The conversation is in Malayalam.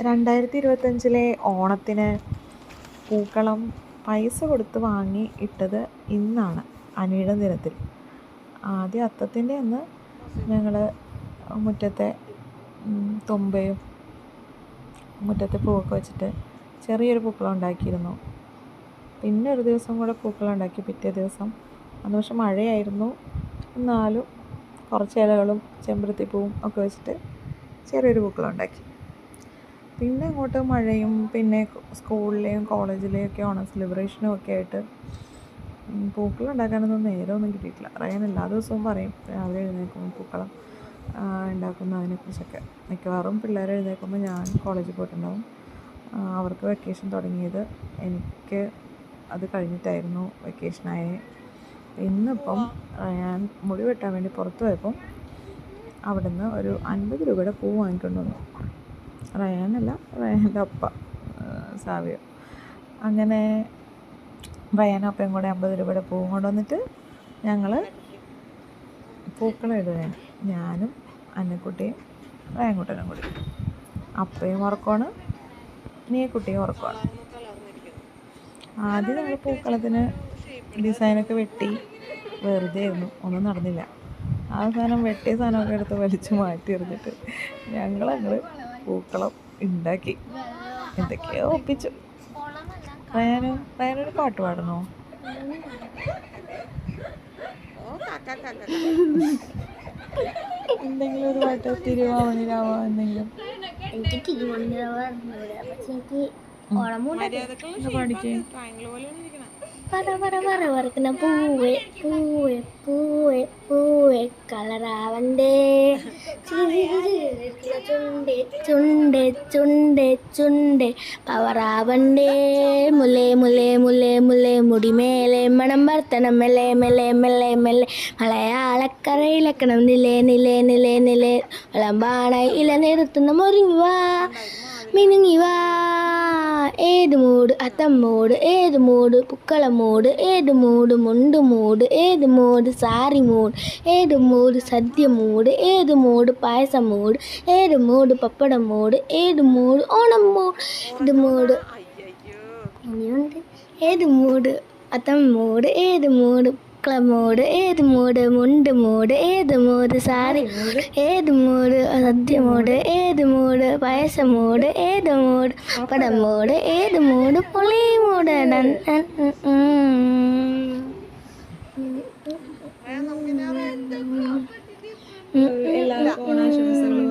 2025 ഓണത്തിന് പൂക്കളം പൈസ കൊടുത്ത് വാങ്ങി ഇട്ടത് ഇന്നാണ്, അനിഴ ദിനത്തിൽ. ആദ്യം അത്തത്തിൻ്റെ അന്ന് ഞങ്ങൾ മുറ്റത്തെ തുമ്പയും മുറ്റത്തെ പൂവൊക്കെ വെച്ചിട്ട് ചെറിയൊരു പൂക്കളം ഉണ്ടാക്കിയിരുന്നു. പിന്നെ ഒരു ദിവസം കൂടെ പൂക്കളം ഉണ്ടാക്കി. പിറ്റേ ദിവസം അന്ന് പക്ഷെ മഴയായിരുന്നു, എന്നാലും കുറച്ച് ഇലകളും ചെമ്പരത്തിപ്പൂവും ഒക്കെ വെച്ചിട്ട് ചെറിയൊരു പൂക്കളം ഉണ്ടാക്കി. പിന്നെ അങ്ങോട്ട് മഴയും പിന്നെ സ്കൂളിലെയും കോളേജിലെയും ഒക്കെ ഓണം സെലിബ്രേഷനും ഒക്കെ ആയിട്ട് പൂക്കളം ഉണ്ടാക്കാനൊന്നും നേരമൊന്നും കിട്ടിയിട്ടില്ല. റയാൻ എല്ലാ ദിവസവും പറയും രാവിലെ എഴുന്നേൽക്കുമ്പോൾ പൂക്കളം ഉണ്ടാക്കുന്നതിനെക്കുറിച്ചൊക്കെ. മിക്കവാറും പിള്ളേർ എഴുന്നേൽക്കുമ്പോൾ ഞാൻ കോളേജിൽ പോയിട്ടുണ്ടാവും. അവർക്ക് വെക്കേഷൻ തുടങ്ങിയത് എനിക്ക് അത് കഴിഞ്ഞിട്ടായിരുന്നു വെക്കേഷനായത്. ഇന്നിപ്പം ഞാൻ മുടി വെട്ടാൻ വേണ്ടി പുറത്ത് പോയപ്പം അവിടുന്ന് ഒരു 50 രൂപയുടെ പൂ വാങ്ങിക്കൊണ്ട് വന്നു. റയാനല്ല, റയാൻ്റെ അപ്പ സാവിയോ. അങ്ങനെ റയാനും അപ്പയും കൂടെ 50 രൂപയുടെ പൂവും കൊണ്ടുവന്നിട്ട് ഞങ്ങൾ പൂക്കളം ഇടുകയാണ്. ഞാനും അന്നക്കുട്ടിയും റയാൻകുട്ടനും കൂടി. അപ്പയും ഉറക്കമാണ്, നീക്കുട്ടിയും ഉറക്കമാണ്. ആദ്യം ഞങ്ങൾ പൂക്കളത്തിന് ഡിസൈനൊക്കെ വെട്ടി വെറുതെ ആയിരുന്നു, ഒന്നും നടന്നില്ല. ആ സാധനം വെട്ടിയ സാധനമൊക്കെ എടുത്ത് വലിച്ചു മാറ്റി എറിഞ്ഞിട്ട് ഞങ്ങളങ്ങൾ പൂക്കളം ഉണ്ടാക്കി, എന്തൊക്കെയോ ഒപ്പിച്ചു. റയാനൊരു പാട്ട് പാടണോ? എന്തെങ്കിലും ഒരു പാട്ട്, തിരുവാമണി രാമ എന്തെങ്കിലും. എനിക്ക് തിരുവാമണി രാമ പാടിക്കേ. പറ പറ പറ പറക്കുന്ന പൂവേ പൂവേ പൂവേ പൂവേ കളറാവണ്ടേ ചുണ്ടേ ചുണ്ടേ ചുണ്ടേ ചുണ്ടേ പവറാവണ്ടേ മുലേ മുലേ മുലേ മുലേ മുടിമേലെ മണം വർത്തനം മെല്ലെ മെല്ലെ മെല്ലെ മെല്ലെ മലയാളക്കരയിലക്കണം നിലേ നിലേ നിലേ നിലേ വിളമ്പാണ ഇല നിർത്തുന്ന മുറിങ്ങി വാ മിനുങ്ങി വാ. ഏത് മൂട് അത്തം മൂട്, ഏത് മൂട് പൂക്കളം മൂട്, ഏത് മൂട് മുണ്ട് മൂട്, ഏത് മൂട് സാരി മൂട്, ഏത് മൂട് സദ്യ മൂട്, ഏത് മൂട് പായസം മൂട്, ഏത് മൂട് പപ്പടം മൂട്, ഏത് മൂട് ഓണം മൂട്, ഏത് മൂട് ഇനിയുണ്ട് ഏത് മൂട് അത്തം മൂട്, ഏത് മൂട് പൂക്കളം മൂട്, ഏത് മൂട് മുണ്ട് മൂട്, ഏത് മൂട് സാരി മൂട്, ഏത് മൂട് സദ്യ മൂട്, ഏത് മൂട് പായസം മൂട്, ഏത് മൂട് പടം മൂട്, ഏത് മൂട് പൊളി മൂട്. എല്ലാവർക്കും ഓണാശംസകൾ.